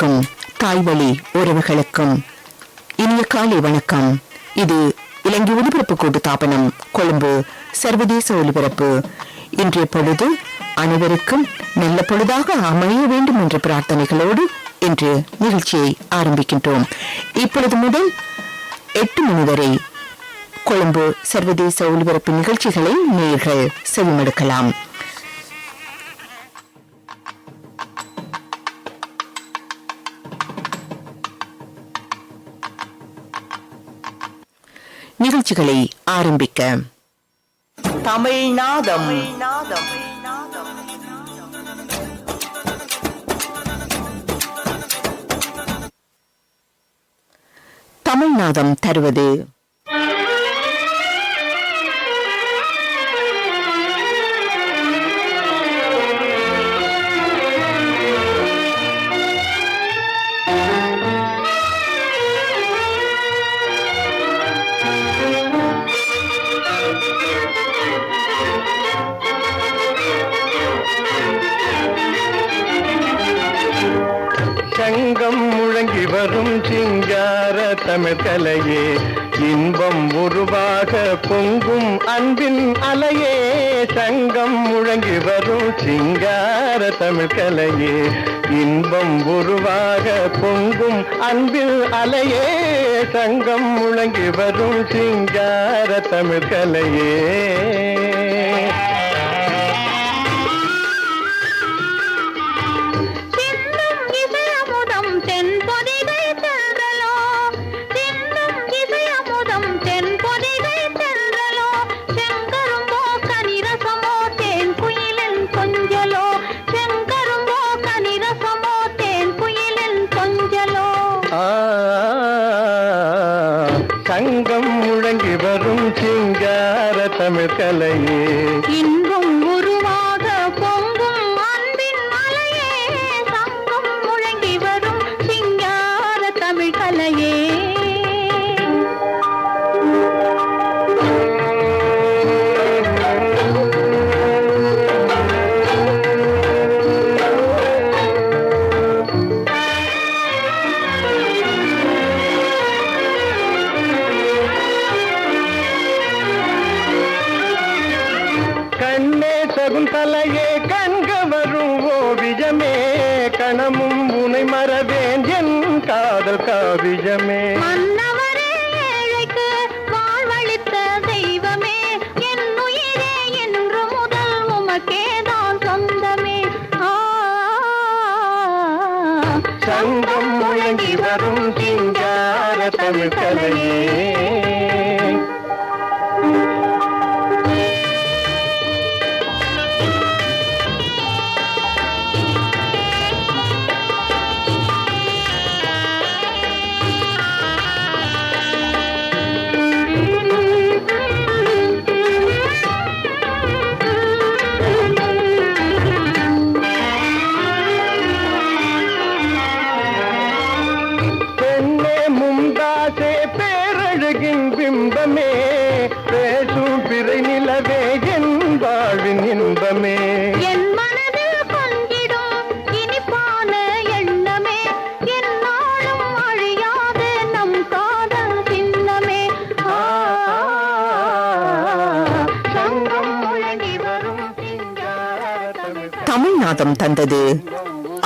அனைவருக்கும் தாய்வழி உறவுகளுக்கும் இனிய காலை வணக்கம். இது இலங்கை ஒலிபரப்பு கூட்டு தாபனம் கொழும்பு சர்வதேச ஒலிபரப்பு. இன்றைய பொழுது அனைவருக்கும் நல்ல பொழுதாக அமைய வேண்டும் என்ற பிரார்த்தனைகளோடு இன்று நிகழ்ச்சியை ஆரம்பிக்கின்றோம். இப்பொழுது முதல் 8 மணி வரை கொழும்பு சர்வதேச ஒலிபரப்பு நிகழ்ச்சிகளை நேயர்கள் செவிமடுக்கலாம். நிகழ்ச்சிகளை ஆரம்பிக்க தமிழ்நாதம் தமிழ்நாதம் தருவது சங்கம் முழங்கி வரும் சிங்கார தமிழ் கலையே, இன்பம் உருவாக பொங்கும் அன்பின் அலையே. சங்கம் முழங்கி வரும் சிங்கார தமிழ் கலையே, இன்பம் உருவாக பொங்கும் அன்பின் அலையே. சங்கம் முழங்கி வரும் சிங்கார தமிழ் கலையே. சங்கம் முழங்கி வரும் சிங்கார தமிழ் கலையே, இன்பம் உருவாக பொங்கும் அன்பின் அலையே. சங்கம் முழங்கி வரும் சிங்கார தமிழ் கலையே. சகுந்தலையே கண்க வரும் ஓவியமே, கணமும் உனை மறவேன் என் காதல் காவியமே. மன்னவரே ஏழைக்கு வாழ்வளித்த தெய்வமே, என் உயிரே என்று முதல் உமக்கேதான் சொந்தமே. சங்கம் முழங்கி வரும் சிங்கார தமிழ் கலையே. பிம்பமே பேசும் பிறை நிலவே என் வாழ்வின் இன்பமே. என் மனதில் கொஞ்சிடும் இனிப்பான எண்ணமே, என்னாலும் அழியாத நம் காதல் சின்னமே. சங்கம் முழங்கி வரும் தமிழ்நாதம் தந்தது.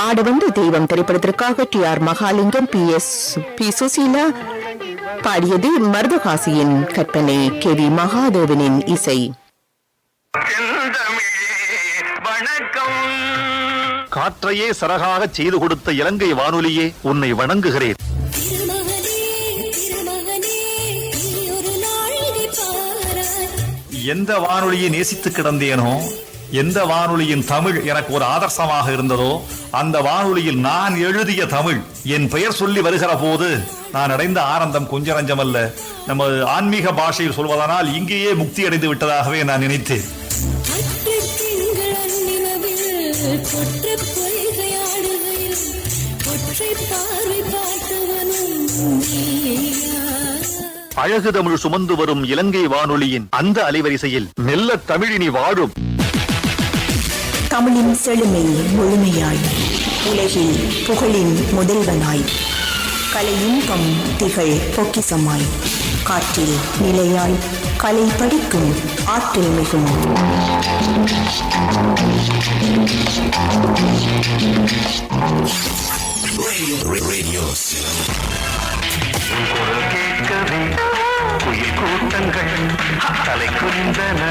ஆடவந்த தெய்வம் திரைப்படத்திற்காக TR மகாலிங்கம், பி சுசீலா பாடியது. மருதகாசியின் கற்பனை, KV மகாதேவனின் இசை. காற்றையே சரகாக செய்து கொடுத்த இலங்கை வானொலியே, உன்னை வணங்குகிறேன். எந்த வானொலியை நேசித்து கிடந்தேனோ, எந்த வானொலியின் தமிழ் எனக்கு ஒரு ஆதர்சமாக இருந்ததோ, அந்த வானொலியில் நான் எழுதிய தமிழ் என் பெயர் சொல்லி வருகிற போது நான் அடைந்த ஆனந்தம் கொஞ்ச நஞ்சமல்ல. நமது ஆன்மீக பாஷையில் சொல்வதனால் இங்கேயே முக்தி அடைந்து விட்டதாகவே நான் நினைத்தேன். அழகு தமிழ் சுமந்து வரும் இலங்கை வானொலியின் அந்த அலைவரிசையில் மெல்ல தமிழினி வாழும். தமிழின் செழுமை முழுமையாய் உலகில் புகழின் முதல்வனாய் கலை இன்பம் திகழ் பொக்கிசமாய் காற்றில் நிலையாய் கலை படிக்கும் ஆற்றல் மிகும் குயில் கூட்டங்கள் தலை குறிந்தன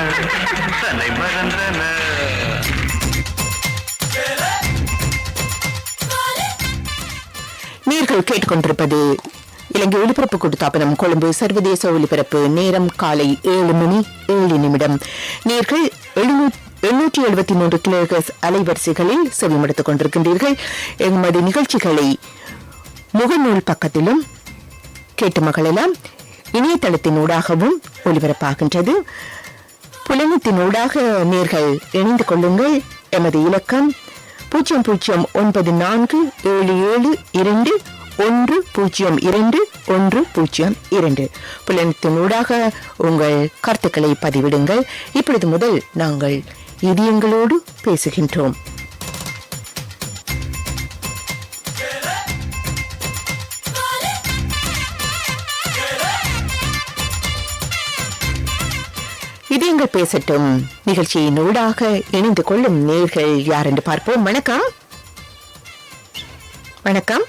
தலை மறந்தன. நீங்கள் கேட்டுக்கொண்டிருப்பது இலங்கை ஒலிபரப்பு கூட்டுத்தாபனம் கொழும்பு சர்வதேச ஒலிபரப்பு. நேரம் காலை 7:07. நேர்கள் 773 கிலோஹெர்ட்ஸ் அலைவரிசைகளில் செவிமடுத்துக் கொண்டிருக்கின்றீர்கள். எமது நிகழ்ச்சிகளை முகநூல் பக்கத்திலும் கேட்டு மகளெல்லாம் இணையதளத்தின் ஊடாகவும் ஒலிபரப்பாகின்றது. புலனத்தின் ஊடாக நேர்கள் இணைந்து கொள்ளுங்கள். எமது இலக்கம் 0047722102. புலனத்தின் ஊடாக உங்கள் கருத்துக்களை பதிவிடுங்கள். இப்பொழுது முதல் நாங்கள் இதயங்களோடு பேசுகின்றோம். இதயங்கள் பேசட்டும் நிகழ்ச்சியின் ஊடாக இணைந்து கொள்ளும் நேர்கள் யார் என்று பார்ப்போம். வணக்கம். வணக்கம்.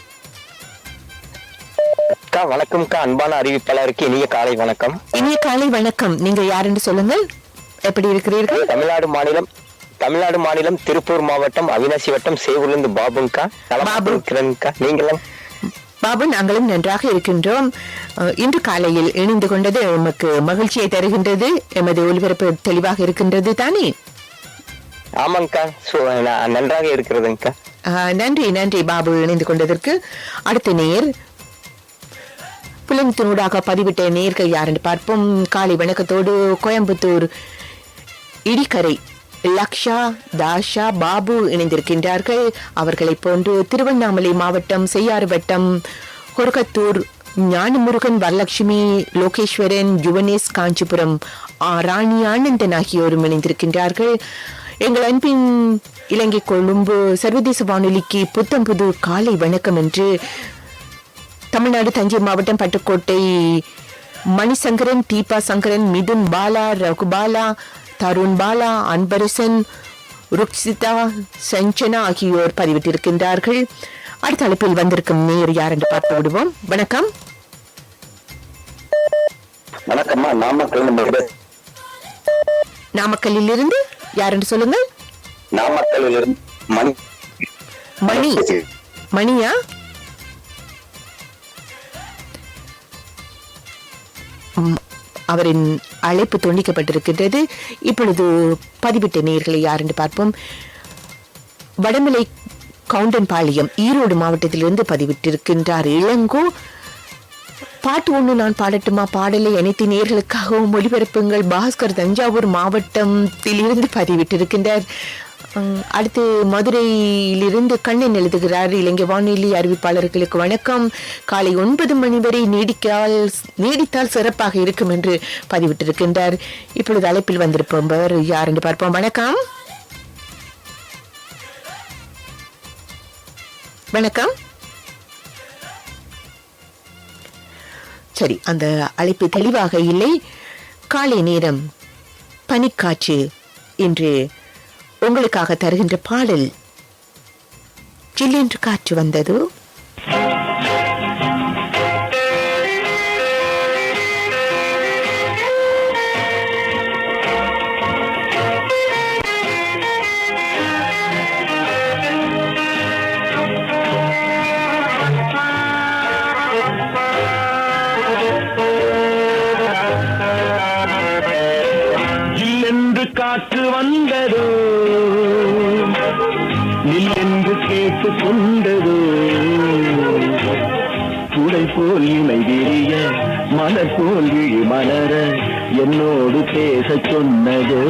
வணக்கம்க்கா. அன்பான அறிவிப்பாளருக்கு இனிய காலை வணக்கம். இனிய காலை வணக்கம். நீங்க யார் என்று சொல்லுங்கள். எப்படி இருக்கிறீர்கள்? தமிழ்நாடு மாநிலம் திருப்பூர் மாவட்டம் அவினாசி வட்டம் சேவூர்லிருந்து பாபுங்கா. பாபு. நீங்களும்? பாபு, நாங்களும் நன்றாக இருக்கின்றோம். இன்று காலையில் இணைந்து கொண்டது எமக்கு மகிழ்ச்சியை தருகின்றது. எமது ஒலிபரப்பு தெளிவாக இருக்கின்றது தானே? ஆமாங்கக்கா, நன்றாக இருக்கிறதுங்கக்கா. நன்றி நன்றி பாபு, இணைந்து கொண்டதற்கு. அடுத்த நேர் புலனத்தினூடாக பதிவிட்ட நேர்கள் யார் என்று பார்ப்போம். காலை வணக்கத்தோடு கோயம்புத்தூர் இடிக்கரை லக்ஷா, தாஷா, பாபு இணைந்திருக்கின்றார்கள். அவர்களை போன்று திருவண்ணாமலை மாவட்டம் செய்யாறு வட்டம் கொரகத்தூர் ஞானமுருகன், வரலட்சுமி, லோகேஸ்வரன், யுவனேஸ், காஞ்சிபுரம் ராணி ஆனந்தன் ஆகியோரும் இணைந்திருக்கின்றார்கள். எங்கள் அன்பின் இலங்கை கொழும்பு சர்வதேச வானொலிக்கு புத்தம்புது காலை வணக்கம் என்று தமிழ்நாடு தஞ்சை மாவட்டம் பட்டுக்கோட்டை மணிசங்கரன், தீபா சங்கரன், மிதுன் பாலா, ரகுபாலா, தருண் பாலா, அன்பரசன், ருக்ஷிதா, சஞ்சனா ஆகியோர் பதிவிட்டிருக்கின்றார்கள். அடுத்த அழைப்பில் வந்திருக்கும் நேர் யார் என்று பார்த்து விடுவோம். வணக்கம். வணக்கம்மா. நாமக்கல்லில் இருந்து யார் என்று சொல்லுங்கள். நாமக்கல்லிலிருந்து மணி. மணியா? அவரின் அழைப்பு துண்டிக்கப்பட்டிருக்கின்றது. இப்பொழுது பதிவிட்ட நேர்களை யார் என்று பார்ப்போம். வடமலை கவுண்டன்பாளையம் ஈரோடு மாவட்டத்திலிருந்து பதிவிட்டிருக்கின்றார் இளங்கோ. பாட்டு ஒன்று நான் பாடட்டுமா? பாடலை அனைத்து நேர்களுக்காகவும் ஒளிபரப்புங்கள். பாஸ்கர் தஞ்சாவூர் மாவட்டத்திலிருந்து பதிவிட்டிருக்கின்றார். அடுத்து மதுரையிலிருந்து கண்ணன் எழுதுகிறார். இலங்கை வானொலி அறிவிப்பாளர்களுக்கு வணக்கம். காலை 9 மணி வரை நீடித்தால் சிறப்பாக இருக்கும் என்று பதிவிட்டிருக்கின்றார். இப்பொழுது அழைப்பில் வந்திருப்பவர் யார் என்று பார்ப்போம். வணக்கம். வணக்கம். சரி, அந்த அழைப்பு தெளிவாக இல்லை. காலை நேரம் பனிக்காற்று இன்று உங்களுக்காக தருகின்ற பாடல் சில்லென்று காற்று வந்தது. காற்று வந்ததோ, நில் என்று கேட்டு கொண்டதோ, குடை போல் இமை விரிய மலர் போல் விழி மலர என்னோடு பேச சொன்னதோ.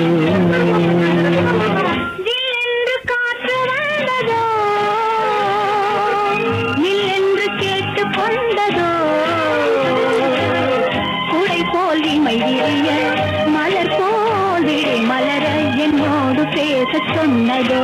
மலர் போல் மலர என்னோடு பேச சொன்னதோ.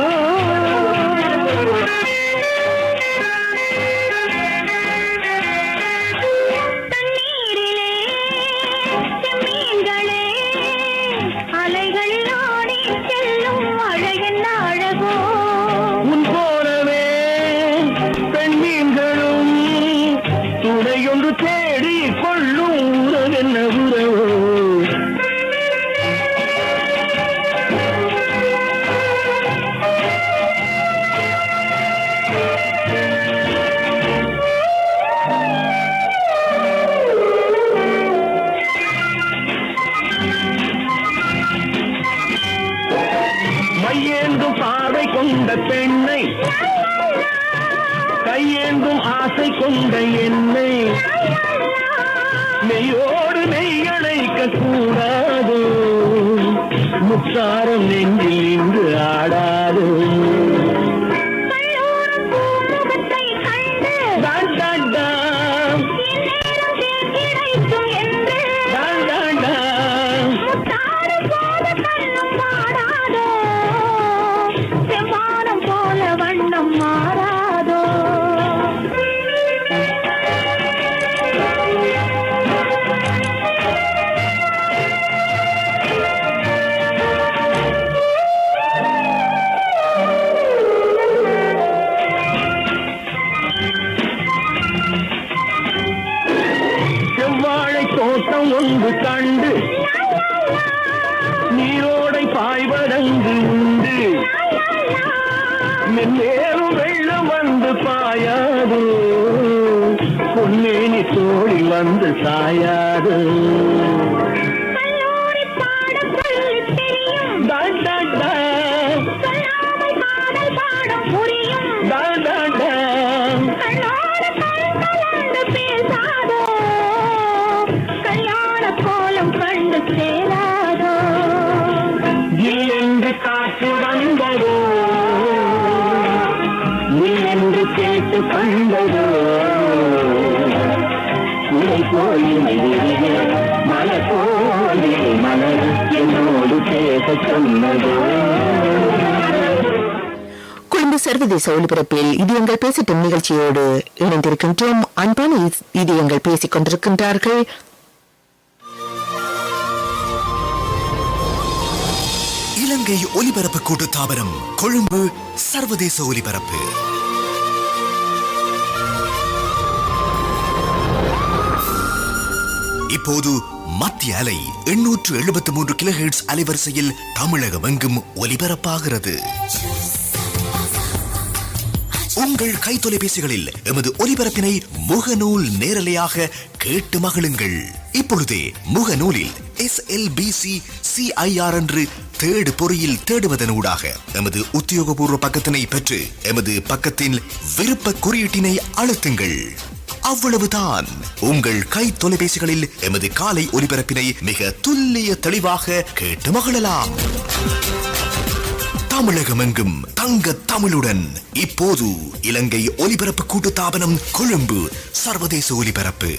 கொண்ட பெண்ணை கையேந்தும் ஆசை கொண்ட என்னை நெய்யோடு நெய்யணைக்க கூடாது முத்தாரம் நெஞ்சில் இன்று ஆடாது தோட்டம் ஒன்று கண்டு நீரோடை பாய்வதங்கு உண்டு மென்னேறும் வெள்ளம் வந்து பாயாது பொன்னேனி தோழி வந்து சாயாது என்று காற்று வந்ததோ நீ என்று கேட்டு கண்டதோ உனை போய் மலர் போய் மலர் என்னோடு பேச சொன்னதோ. கொழும்பு சர்வதேச ஒலிபரப்பில் இது எங்கள் பேசட்டும் நிகழ்ச்சியோடு இணைந்திருக்கின்றோம். அன்பான இது எங்கள் பேசிக் கொண்டிருக்கின்றார்கள். இலங்கை ஒலிபரப்பு கூட்டு தாபனம் கொழும்பு சர்வதேச ஒலிபரப்பு. இப்போது மத்திய அலை 873 கிலோஹெர்ட்ஸ் அலைவரிசையில் தமிழகமெங்கும் ஒலிபரப்பாகிறது. உங்கள் கைத்தொலைபேசிகளில் எமது ஒலிபரப்பினை முகநூல் நேரலையாக கேட்டு மகிழுங்கள். இப்பொழுதே முகநூலில் SLBC CIR என்று தேடு பொறியில் தேடுவதனூடாக எமது உத்தியோகபூர்வ பக்கத்தினை பெற்று எமது பக்கத்தின் விருப்ப குறியீட்டினை அழுத்துங்கள். அவ்வளவுதான். உங்கள் கை தொலைபேசிகளில் எமது காலை ஒலிபரப்பினை மிக துல்லிய தெளிவாக கேட்டு மகிழலாம். தமிழகமெங்கும் தங்க தமிழுடன் இப்போது இலங்கை ஒலிபரப்பு கூட்டு தாபனம் கொழும்பு சர்வதேச ஒலிபரப்பு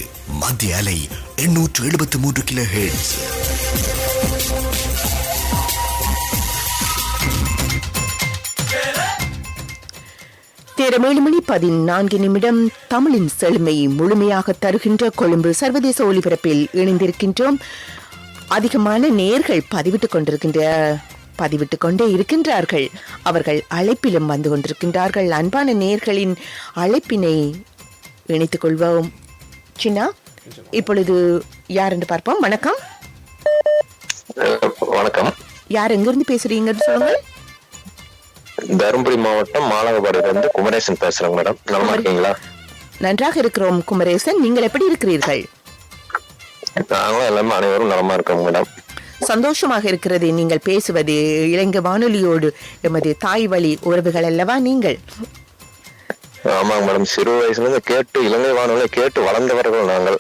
மத்திய அலை 873 கிலோஹெர்ட்ஸ். நேரம் 7:14 தமிழின் செழுமை முழுமையாக தருகின்ற கொழும்பு சர்வதேச ஒலிபரப்பில் இணைந்திருக்கின்றோம். அதிகமான நேயர்கள் பதிவிட்டுக் கொண்டே இருக்கின்றார்கள். அவர்கள் அழைப்பிலும் வந்து கொண்டிருக்கின்றார்கள். அன்பான நேயர்களின் அழைப்பினை இணைத்துக் கொள்வோம். சின்னா, இப்பொழுது யார் என்று பார்ப்போம். வணக்கம். வணக்கம். யார் எங்கிருந்து பேசுறீங்கன்னு சொல்லுங்க. தருமபுரி மாவட்டம் மாலகபாடியிலிருந்து குமரேசன் பேசுறேன் மேடம். நல்லா இருக்கீங்களா? நன்றாக இருக்கிறோம் குமரேசன். நீங்கள் எப்படி இருக்கிறீர்கள்? நாங்களும் எல்லாமே அனைவரும் நலமா இருக்கோம் மேடம். சந்தோஷமாக இருக்கிறது நீங்கள் பேசுவது. இலங்கை வானொலியோடு எமது தாய் வழி உறவுகள் அல்லவா நீங்கள்? ஆமாங்க மேடம். சிறு வயசுல இருந்து கேட்டு இலங்கை வானொலியை கேட்டு வளர்ந்தவர்கள் நாங்கள்.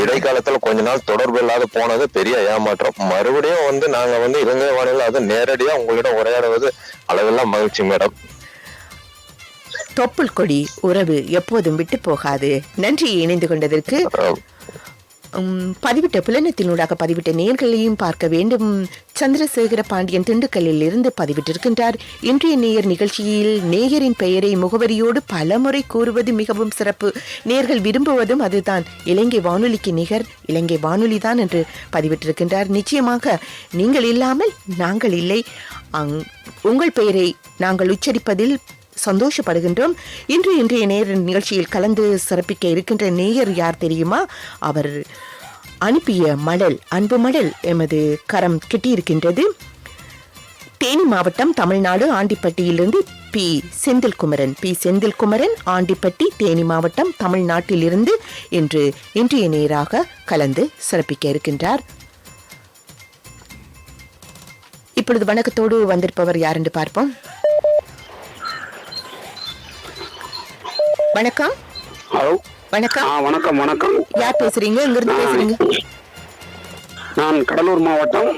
இடைக்காலத்துல கொஞ்ச நாள் தொடர்பு இல்லாத போனது பெரிய ஏமாற்றம். மறுபடியும் நாங்க இலங்கை வானொலியில் அது நேரடியா உங்களிடம் உரையாடுவது அளவெல்லாம் மகிழ்ச்சி மேடம். தொப்புள் கொடி உறவு எப்போதும் விட்டு போகாது. நன்றி இணைந்து கொண்டதற்கு. பதிவிட்ட புலனத்தினூடாக பதிவிட்ட நேயர்களையும் பார்க்க வேண்டும். சந்திரசேகர பாண்டியன் திண்டுக்கல்லில் இருந்து பதிவிட்டிருக்கின்றார். இன்றைய நேயர் நிகழ்ச்சியில் நேயரின் பெயரை முகவரியோடு பலமுறை கூறுவது மிகவும் சிறப்பு. நேயர்கள் விரும்புவதும் அதுதான். இலங்கை வானொலிக்கு நிகர் இலங்கை வானொலிதான் என்று பதிவிட்டிருக்கின்றார். நிச்சயமாக நீங்கள் இல்லாமல் நாங்கள் இல்லை. உங்கள் பெயரை நாங்கள் உச்சரிப்பதில் சந்தோஷப்படுகின்றோம். இன்றைய நேயர் நிகழ்ச்சியில் கலந்து சிறப்பிக்க இருக்கின்ற நேயர் யார் தெரியுமா? அவர் அனுப்பிய மடல், அன்பு மடல் எமது கரம் கிட்டியிருக்கின்றது. தேனி மாவட்டம் தமிழ்நாடு ஆண்டிப்பட்டியிலிருந்து பி செந்தில்குமரன் ஆண்டிப்பட்டி தேனி மாவட்டம் தமிழ்நாட்டிலிருந்து இன்றைய நேராக கலந்து சிறப்பிக்க இருக்கின்றார். இப்பொழுது வணக்கத்தோடு வந்திருப்பவர் யார் என்று பார்ப்போம். வணக்கம். ஹலோ. வணக்கம். வணக்கம் வணக்கம். யார் பேசுறீங்க? எங்கிருந்து பேசுறீங்க? நான் கடலூர் மாவட்டம்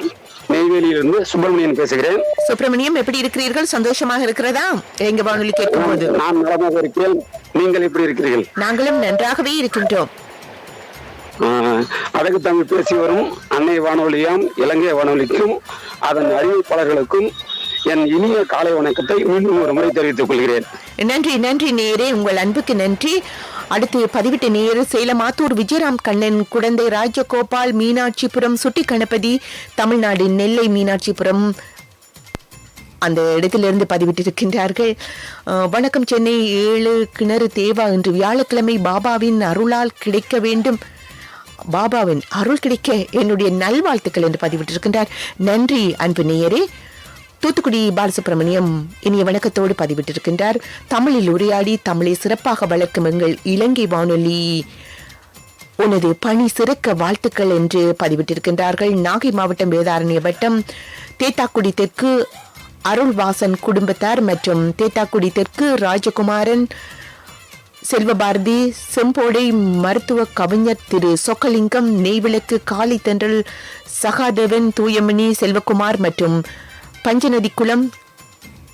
நெய்வேலியிலிருந்து சுப்பிரமணியன் பேசுகிறேன். சுப்பிரமணியம், எப்படி இருக்கிறீர்கள்? சந்தோஷமாக இருக்கிறதா எங்க வானொலி கேட்கும் போது? நான் நலமாக இருக்கிறேன். நீங்கள் எப்படி இருக்கிறீர்கள்? நாங்களும் நன்றாகவே இருக்கின்றோம். அழகு தமிழ் பேசி வரும் அன்னை வானொலியாம் இலங்கை வானொலிக்கும் அதன் அறிவிப்பாளர்களுக்கும் என் இனிய காலை வணக்கத்தை மீண்டும் ஒரு முறை தெரிவித்துக் கொள்கிறேன். நன்றி நன்றி நேரே, உங்கள் அன்புக்கு நன்றி. அடுத்து பதிவிட்ட நேரு சேலமாத்தூர் விஜயராம் கண்ணன், குடந்தை ராஜகோபால், மீனாட்சிபுரம் சுட்டி கணபதி, தமிழ்நாடு நெல்லை மீனாட்சிபுரம் அந்த இடத்திலிருந்து பதிவிட்டிருக்கின்றார்கள். வணக்கம், சென்னை 7 கிணறு தேவா, இன்று வியாழக்கிழமை பாபாவின் அருளால் கிடைக்க வேண்டும், பாபாவின் அருள் கிடைக்க என்னுடைய நல்வாழ்த்துக்கள் என்று பதிவிட்டிருக்கின்றார். நன்றி அன்பு நேயரே. தூத்துக்குடி பாலசுப்ரமணியம் இனிய வணக்கத்தோடு பதிவிட்டிருக்கின்றார். தமிழில் உரையாடி தமிழை சிறப்பாக வளர்க்கும் எங்கள் இலங்கை வானொலி உனது பணி சிறக்க வாழ்த்துக்கள் என்று பதிவிட்டிருக்கின்றார்கள். நாகை மாவட்டம் வேதாரண்ய வட்டம் தேத்தாக்குடி தெற்கு அருள்வாசன் குடும்பத்தார் மற்றும் தேத்தாக்குடி தெற்கு ராஜகுமாரன், செல்வபாரதி, செம்போடை மருத்துவ கவிஞர் திரு சொக்கலிங்கம், நெய்விளக்கு காளி தென்றல், சகாதேவன், தூயமணி, செல்வகுமார் மற்றும் பஞ்சநதிக்குளம்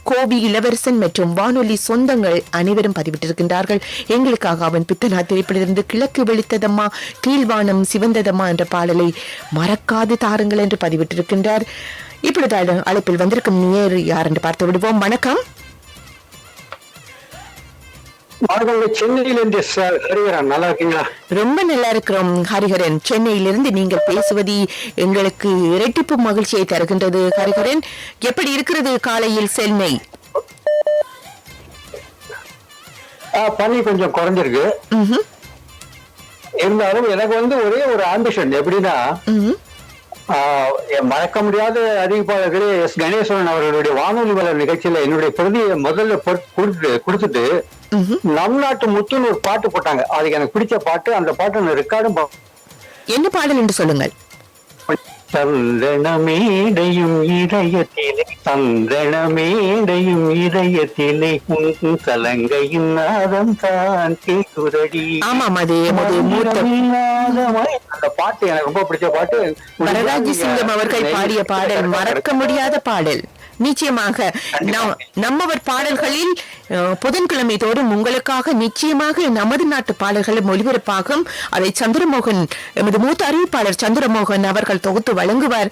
கோபி இளவரசன் மற்றும் வானொலி சொந்தங்கள் அனைவரும் பதிவிட்டிருக்கின்றார்கள். எங்களுக்காக அவன் பித்தனா திரைப்படத்திலிருந்து கிழக்கு வெளுத்ததம்மா கீழ்வானம் சிவந்ததம்மா என்ற பாடலை மறக்காது தாருங்கள் என்று பதிவிட்டிருக்கின்றார். இப்பொழுது அழைப்பில் வந்திருக்கும் நேர் யார் என்று பார்த்து விடுவோம். வணக்கம். சென்னையிலிருந்து ஹரிஹரன், நல்லா இருக்கீங்களா? ரொம்ப நல்லா இருக்கிறோம் ஹரிஹரன். சென்னையிலிருந்து நீங்கள் பேசுவது எங்களுக்கு இரட்டிப்பு மகிழ்ச்சியை தருகின்றது. ஹரிஹரன், எப்படி இருக்கிறது காலையில் சென்னை? பனி கொஞ்சம் குறைஞ்சிருக்கு. இருந்தாலும் எனக்கு ஒரே ஒரு ஆம்பிஷன், எப்படின்னா மறக்க முடியாத அறிவிப்பாளர்களே எஸ் கணேசன் அவர்களுடைய வானொலி வளர் நிகழ்ச்சியில என்னுடைய பிரதியை முதல்ல கொடுத்துட்டு நம் நாட்டு முத்துன்னு ஒரு பாட்டு போட்டாங்க. அதுக்கு எனக்கு பிடிச்ச பாட்டு. அந்த பாட்டு நான் ரெக்கார்டும். என்ன பாடல் என்று சொல்லுங்கள். சந்தனமேடையும் இதயத்திலே, சந்தனமேடையும் இதயத்திலே கலங்கையின் நாதம் தான் கேட்குதடி. ஆமாம், அது அந்த பாட்டு எனக்கு ரொம்ப பிடிச்ச பாட்டு. வரராஜ சிங்கம் அவர்கள் பாடிய பாடல், மறக்க முடியாத பாடல். நிச்சயமாக நம்மவர் பாடல்களில் புதன்கிழமை தோறும் உங்களுக்காக நிச்சயமாக நமது நாட்டு பாடல்கள் ஒளிபரப்பாகும். அதை சந்திரமோகன், எமது மூத்த அறிவிப்பாளர் சந்திரமோகன் அவர்கள் தொகுத்து வழங்குவார்.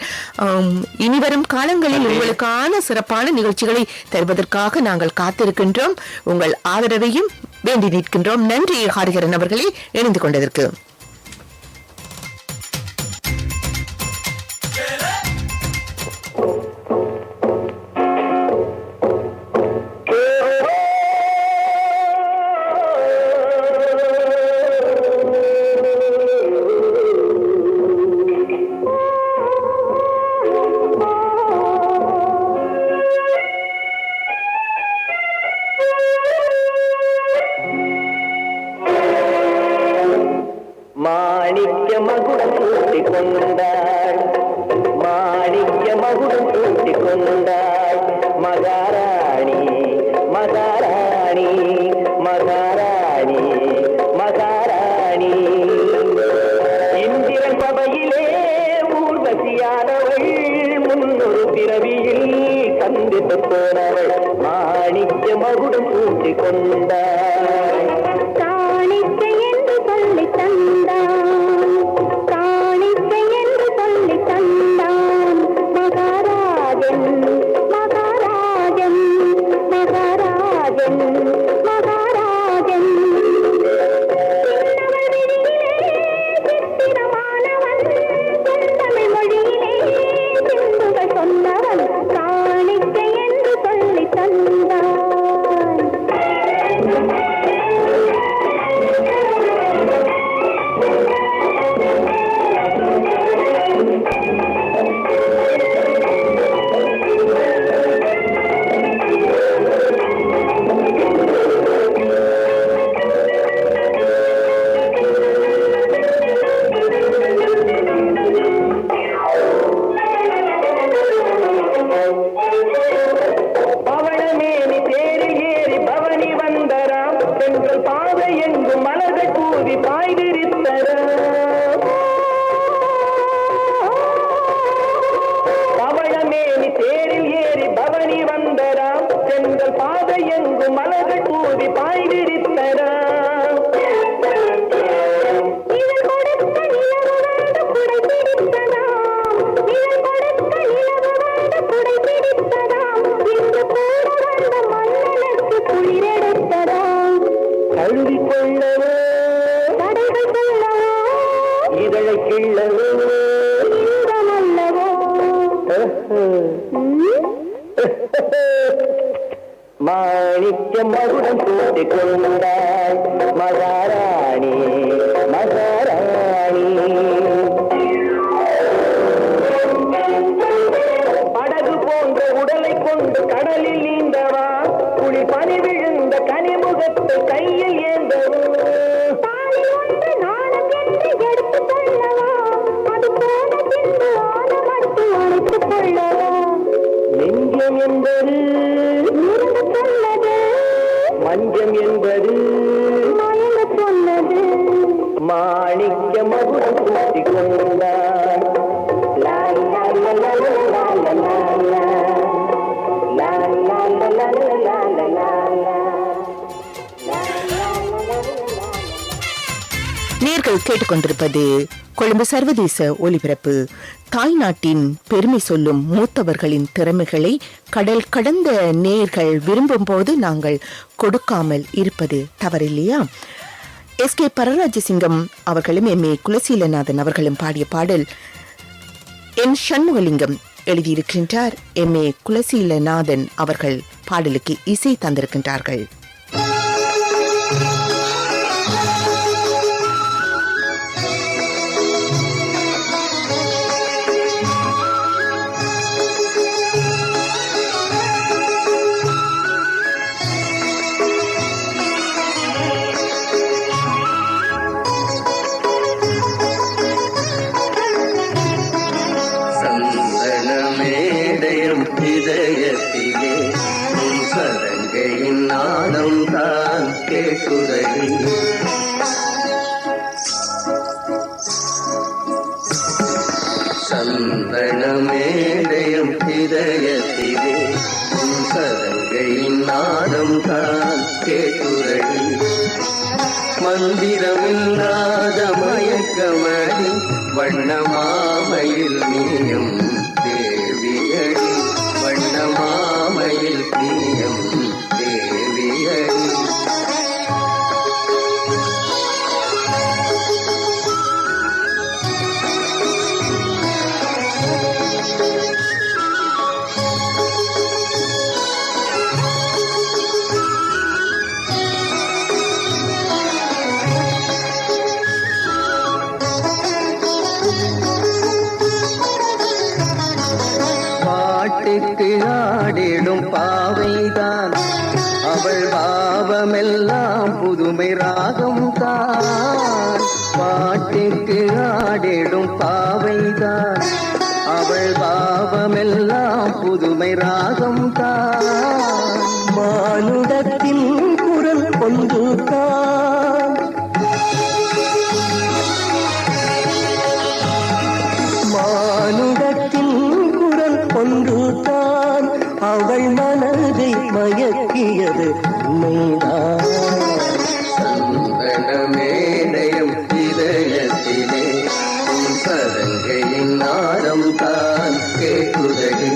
இனிவரும் காலங்களில் உங்களுக்கான சிறப்பான நிகழ்ச்சிகளை தருவதற்காக நாங்கள் காத்திருக்கின்றோம். உங்கள் ஆதரவையும் வேண்டி நிற்கின்றோம். நன்றி ஹரிஹரன் அவர்களை இணைந்து கொண்டதற்கு. மாணிக்க மகுடம் கூட்டி கொண்டாள் மகாராணி மகாராணி. படகு போன்ற உடலை கொண்டு கடலில் நீந்தவா, குளி பனி விழுந்த கனிமுகத்தை கையில் ஏந்தவா, நெஞ்சம் என்பது மஞ்சம் என்பது சொன்னது, மாணிக்க மகுடம் கூட்டி கொண்டார். நேர்கள் கேட்டுக்கொண்டிருப்பது கொழும்பு சர்வதேச ஒலிபரப்பு. தாய் நாட்டின் பெருமை சொல்லும் மூத்தவர்களின் திறமைகளை கடல் கடந்த நேர்கள் விரும்பும் போது நாங்கள் கொடுக்காமல் இருப்பது தவறில்லையா? எஸ்.கே. பரராஜசிங்கம் அவர்களும் எம்.ஏ. குலசீலநாதன் அவர்களும் பாடிய பாடல் என் சண்முகலிங்கம் எழுதியிருக்கின்றார். எம்.ஏ. குலசீலநாதன் அவர்கள் பாடலுக்கு இசை தந்திருக்கின்றார்கள். இதயத்திலே உன் சதங்கையின் நாதம் தான் கேட்குதடி. சந்தனமேடையும் இதயத்திலே உன் சதங்கையின் நாதம் தான் கேட்குதடி. மந்திரமில்லாத மயக்கமணி வண்ணமாமையில் நீயும் தேவியடி, வண்ணமாமையில் நீயும் தேவியடி. பாட்டுக்கு ஆடிடும் பாவைதான் அவள் பாவமெல்லாம் புதுமை ராகம் தான். பாட்டுக்கு ஆடிடும் பாவைதான் அவள் பாவமெல்லாம் புதுமை ராகம் தான். மானுடத்தின் குரல் கொண்டு தான் மானுடத்தின் குரல் கொண்டு தான் அவள் மனதை மயக்கியது உண்மைதான். சந்தனமேடையும் இதயத்திலே உன் சதங்கையின் நாதம் தான் கேட்குதடி.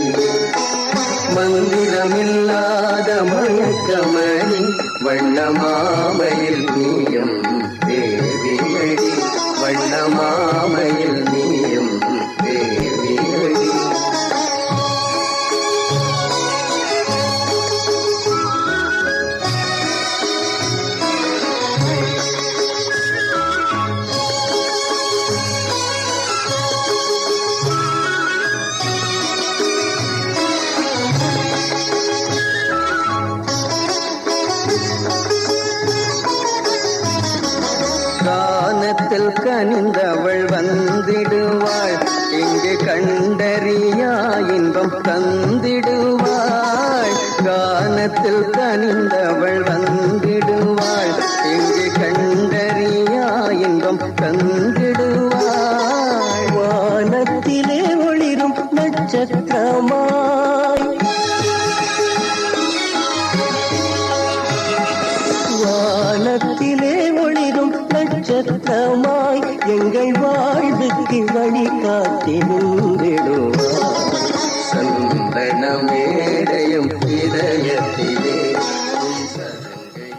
மந்திரமில்லாத மயக்கமணி வண்ணமாமையில் நீயும் தேவியடி, வண்ணமாமையில் நீயும் தேவியடி. கானத்தில் கனிந்தவள் வந்திடுவாள், இங்கு கண்டறியா இன்பம் தந்திடுவாள். கானத்தில் கனிந்தவள் வந்திடுவாள், இங்கு கண்டறியா இன்பம் தந்திடுவாள். வானத்திலே ஒளிரும் நட்சத்திரமாய், வானத்திலே ஒளிரும் நட்சத்திரமாய் எங்கள் வாழ்வுக்கு வழி காட்டி நின்றிடுவார். சந்தனமேடையும் இதயத்திலே.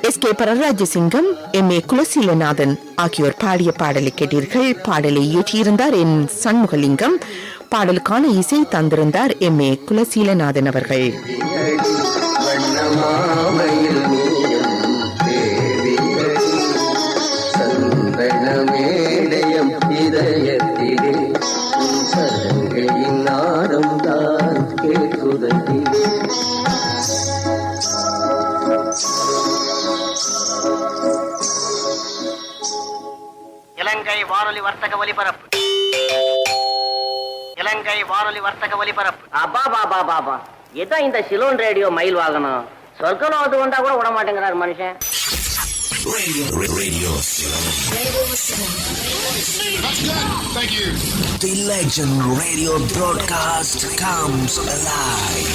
எஸ்.கே. பரராஜசிங்கம், எம்.ஏ. குலசீலநாதன் ஆகியோர் பாடிய பாடலை கேட்டீர்கள். பாடலை இயற்றியிருந்தார் என் சண்முகலிங்கம். பாடலுக்கான இசை தந்திருந்தார் M.A. குலசீலநாதன் அவர்கள். இலங்கை வானொலி வர்த்தக ஒலிபரப்பு. இலங்கை வானொலி வர்த்தக ஒலிபரப்பு. அப்பா பாபா பாபா, இதான் இந்த சிலோன் ரேடியோ மயில் வாகனம். சொர்க்கலோகத்து வந்தா கூட விட மாட்டேங்கிறார் மனுஷன். Radio Ceylon. The legend radio broadcast comes alive.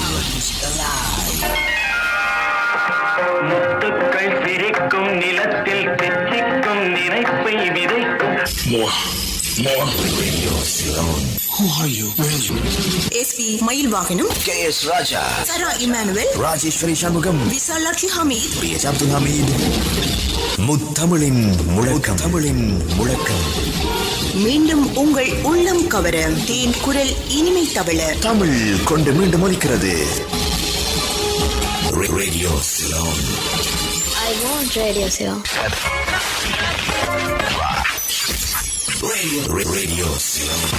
முத்துக்கள் சிரிக்கும் நிலத்தில் தெச்சிக்கும் நினைப்பை விதைக்கும். More Radio Ceylon. Who are you? SP மயில் வாகனம், KS Raja, Sarah Emmanuel, Rajeshwari Shanmugam, Visalakshi Hameed, BH Abdul Hamid. முத்தமிழின் முழக்கம் மீண்டும் உங்கள் உள்ளம் கவர தேன் குரல் இனிமை தவள தமிழ் கொண்டு மீண்டும் ஒலிக்கிறது. Radio Ceylon. I want Radio Ceylon. Radio Ceylon.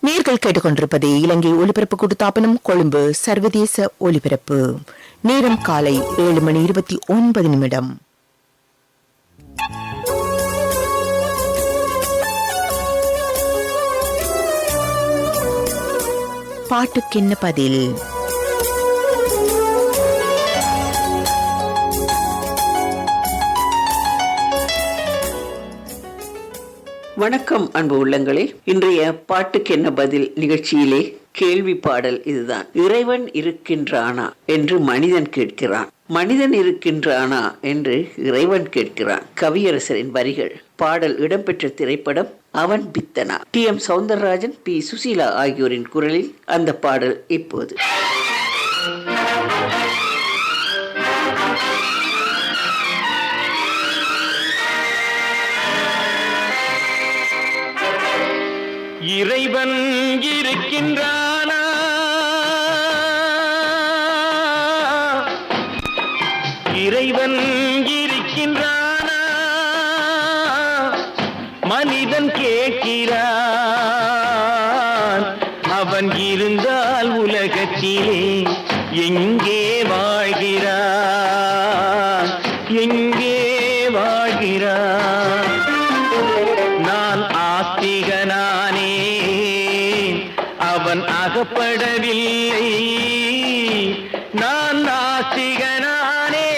நேர்கள் கேட்டுக்கொண்டிருப்பது இலங்கை ஒலிபரப்பு கூட்டுத்தாபனம் கொழும்பு சர்வதேச ஒலிபரப்பு. நேரம் காலை 7:29. பாட்டுக்கென்ன பதில். வணக்கம் அன்பு உள்ளங்களே. இன்றைய பாட்டுக்கு என்ன பதில் நிகழ்ச்சியிலே கேள்வி பாடல் இதுதான். இறைவன் இருக்கின்றானா என்று மனிதன் கேட்கிறான், மனிதன் இருக்கின்றானா என்று இறைவன் கேட்கிறான். கவியரசரின் வரிகள். பாடல் இடம்பெற்ற திரைப்படம் அவன் பித்தனா. TM சௌந்தரராஜன், P சுசீலா ஆகியோரின் குரலில் அந்த பாடல் இப்போது. இறைவன் இருக்கின்றானா, இறைவன் இருக்கின்றானா, மனிதன் கேட்கிறான். அவன் இருந்தால் உலகத்திலே எங்கே வாழ்கிறான், எங்கே வாழ்கிறான். நான் ஆஸ்திகனானே, அவன் அகப்படவில்லை. நான் நாஸ்திகனானே,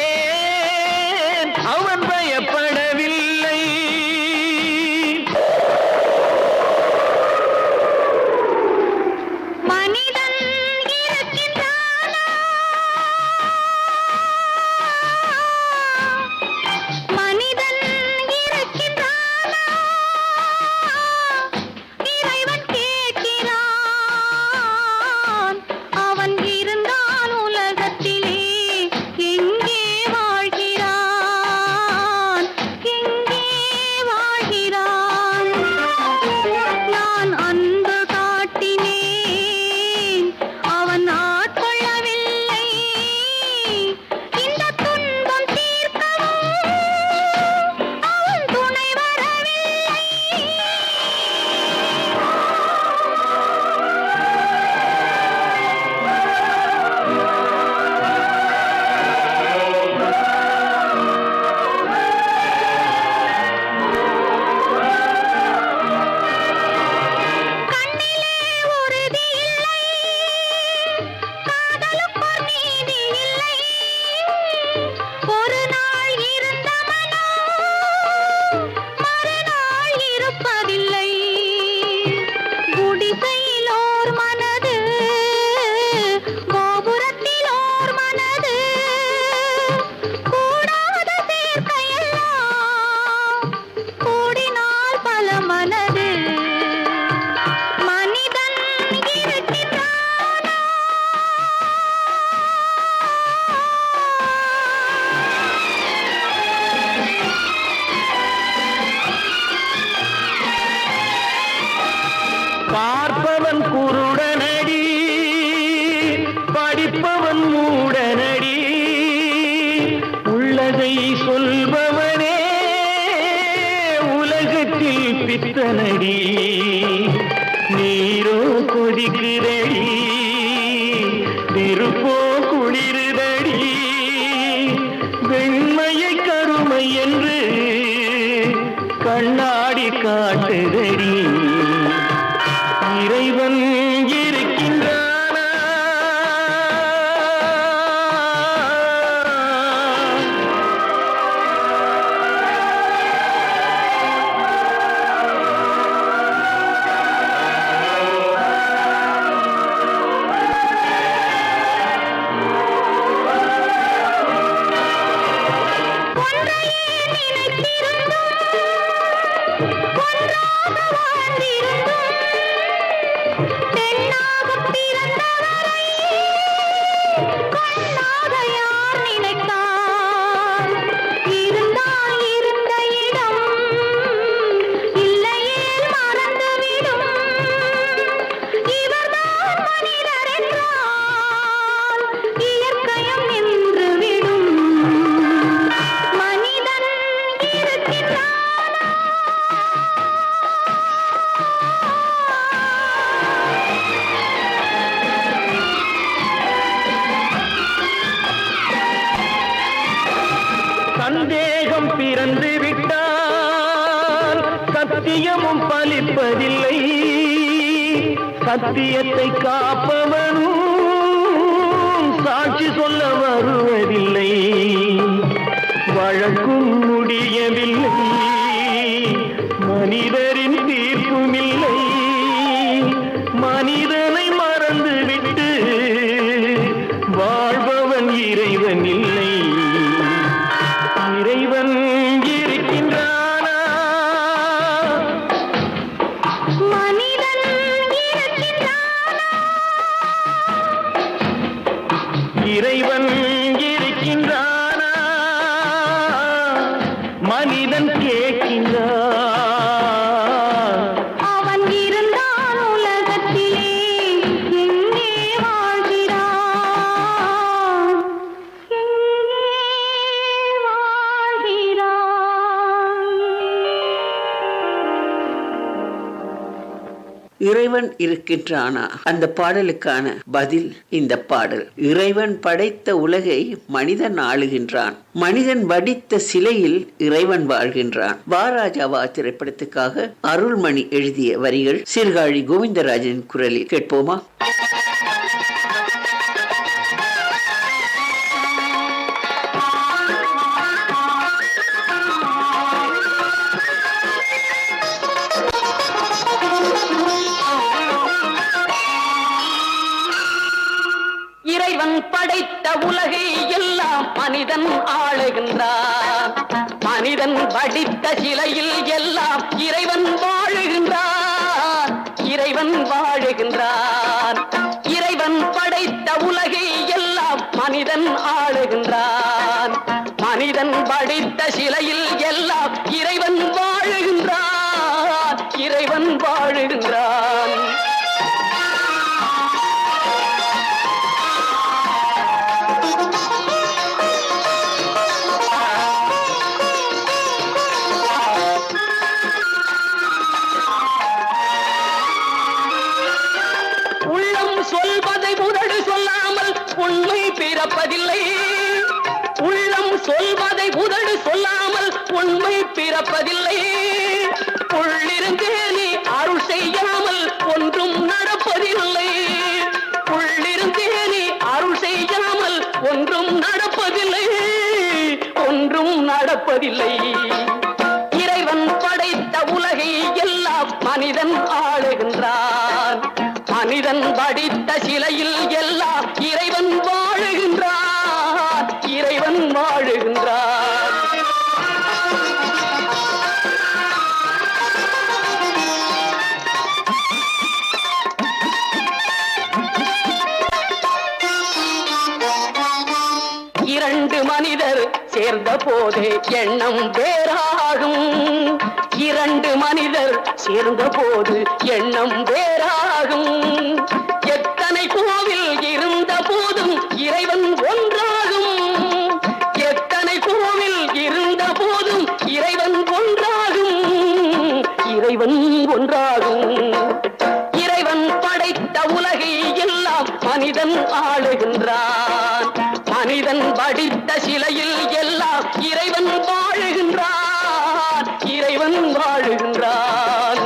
அவன் பயப்படவில்லை. மனிதன் இருக்கின்றானா, மனிதன் இருக்கின்றானா, இறைவன் கேட்கிறான். அவன் உலகத்தில் பித்தனடி நீரோ கொதிக்குதடி நெருப்போ குளிருதடி வெண்மையை கருமை என்று கண்ணாடி காட்டுதடி இறைவன் இருக்கின்றானா சந்தேகம் பிறந்து விட்டால் சத்தியமும் பலிப்பதில்லை சத்தியத்தை காப்பவனும் சாட்சி சொல்ல வருவதில்லை வழக்கும் முடியவில்லை மனிதரின் தீர்ப்புமில்லை மனிதனை மறந்துவிட்டு வாழ்பவன் இறைவன் இல்லை இறைவன் இருக்கின்றானா மனிதன் இருக்கின்றானா இறைவன் இருக்கின்றானா மனிதன் கேட்கின்றான் அவன் இருந்தான் உலகத்திலே எங்கே வாழ்கிறான் எங்கே வாழ்கிறான் இறைவன் இருக்கின்றானா அந்த பாடலுக்கான பதில் இந்த பாடல். இறைவன் படைத்த உலகை மனிதன் ஆளுகின்றான், மனிதன் வடித்த சிலையில் இறைவன் வாழ்கின்றான். வாராஜாவா திரைப்படத்துக்காக அருள்மணி எழுதிய வரிகள் சீர்காழி கோவிந்தராஜன் குரலில் கேட்போமா? இறைவன் படைத்த உலகை எல்லாம் மனிதன் ஆளுகின்றான், மனிதன் வடித்த சிலையில் எல்லாம் இறைவன் வாழுகின்றான், இறைவன் வாழுகின்றான். இறைவன் படைத்த உலகை எல்லாம் மனிதன் ஆளுகின்றான், மனிதன் வடித்த சிலையில் எல்லாம் இறைவன் வாழுகின்றான், இறைவன் வாழுகின்றான். சொல்வதை உதடு சொல்லாமல் உண்மை பிறப்பதில்லை, உள்ளம் சொல்வதை உதடு சொல்லாமல் உண்மை பிறப்பதில்லை. உள்ளிருந்தே நீ அருள் செய்யாமல் ஒன்றும் நடப்பதில்லை, உள்ளிருந்தே நீ அருள் செய்யாமல் ஒன்றும் நடப்பதில்லை, ஒன்றும் நடப்பதில்லை. இறைவன் படைத்த உலகை எல்லாம் மனிதன் ஆளுகின்றான், மனிதன் வடித்த சிலையில் எல்லாம் இறைவன் வாழுகின்றான், இறைவன் வாழுகின்றான். இரண்டு மனிதர் சேர்ந்த போது எண்ணம் வேறாகும், இரண்டு மனிதர் சேர்ந்த போது எண்ணம் வேறாகும். எத்தனை கோவில் இருந்த போதும் இறைவன் ஒன்றாகும், எத்தனை கோவில் இருந்த போதும் இறைவன் ஒன்றாகும். ஜீவன் ஒன்றாகும். இறைவன் படைத்த உலகை எல்லாம் மனிதன் ஆளுகின்றான். மனிதன் படித்த சிலையில் எல்லாம் இறைவன் வாழுகின்றான். இறைவன் வாழுகின்றான்.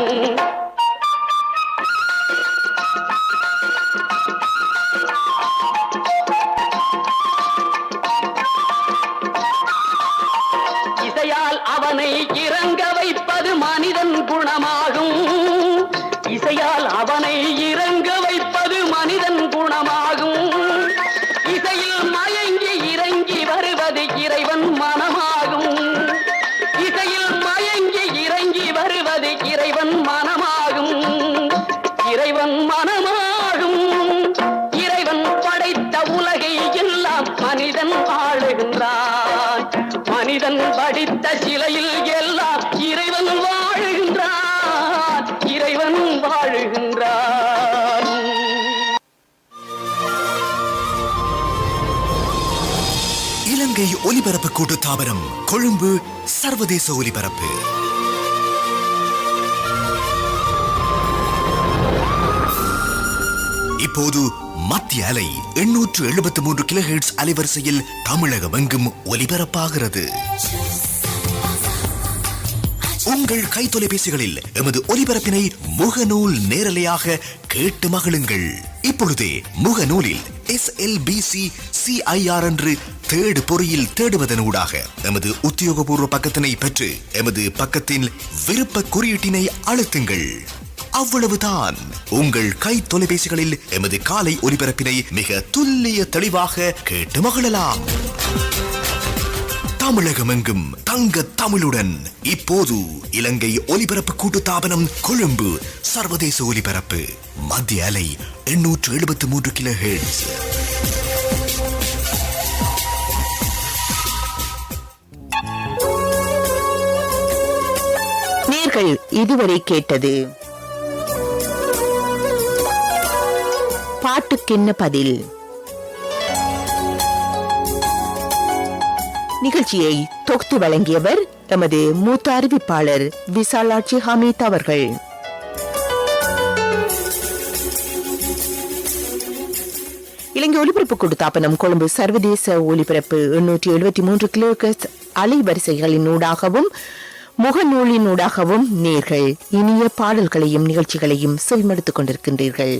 இசையால் அவனை இறங்க வைப்பது மனிதன் குணமாகும். இசையால் அவனை இறங்க வைப்பது மனிதன் குணமாகும். இசையில் மயங்கி இறங்கி வருவது இறைவன் மனமாகும். இசையில் மயங்கி இறங்கி வருவது இறைவன் மனமாகும். இறைவன் மனமாகும். இறைவன் படைத்த உலகை எல்லாம் மனிதன் ஆளுகின்றான். மனிதன் படித்த சிலையில் எல்லாம் இறைவன் வாழுகின்றான். இறைவன் வாழுகின்றான். இலங்கை ஒலிபரப்பு கூட்டு தாபனம் கொழும்பு சர்வதேச ஒலிபரப்பு. இப்போது மத்திய அலை 873 கிலோஹெர்ட்ஸ் அலைவரிசையில் தமிழகம் எங்கும் ஒலிபரப்பாகிறது. உங்கள் கைத்தொலைபேசிகளில் எமது ஒலிபரப்பினை முகநூல் நேரலையாக கேட்டு மகிழுங்கள். இப்பொழுதே முகநூலில் SLBC CIR என்று தேடு பொறியில் தேடுவதனூடாக எமது உத்தியோகபூர்வ பக்கத்தினை பெற்று எமது பக்கத்தின் விருப்ப குறியீட்டினை அழுத்துங்கள். அவ்வளவுதான். உங்கள் கை தொலைபேசிகளில் எமது காலை ஒலிபரப்பினை மிக துல்லிய தெளிவாக கேட்டு மகிழலாம். தமிழகமெங்கும் தங்க தமிழுடன் இப்போது இலங்கை ஒலிபரப்பு கூட்டு தாபனம் கொழும்பு சர்வதேச ஒலிபரப்பு மத்திய அலை 873 கிலோஹெர்ட்ஸ். நேர்கள் இதுவரை கேட்டது பாட்டுக்கென்ன பதில். நிகழ்ச்சியை தொகுத்து வழங்கியவர் எமது மூத்த அறிவிப்பாளர் விசாலாட்சி ஹமீத் அவர்கள். இலங்கை ஒலிபரப்பு கூட்டுத்தாபனம் கொழும்பு சர்வதேச ஒலிபரப்பு 873 கிலோஹெர்ட்ஸ் அலைவரிசைகளின் ஊடாகவும் முகநூலின் ஊடாகவும் நேர்கள் இனிய பாடல்களையும் நிகழ்ச்சிகளையும் செவிமடுத்துக் கொண்டிருக்கின்றீர்கள்.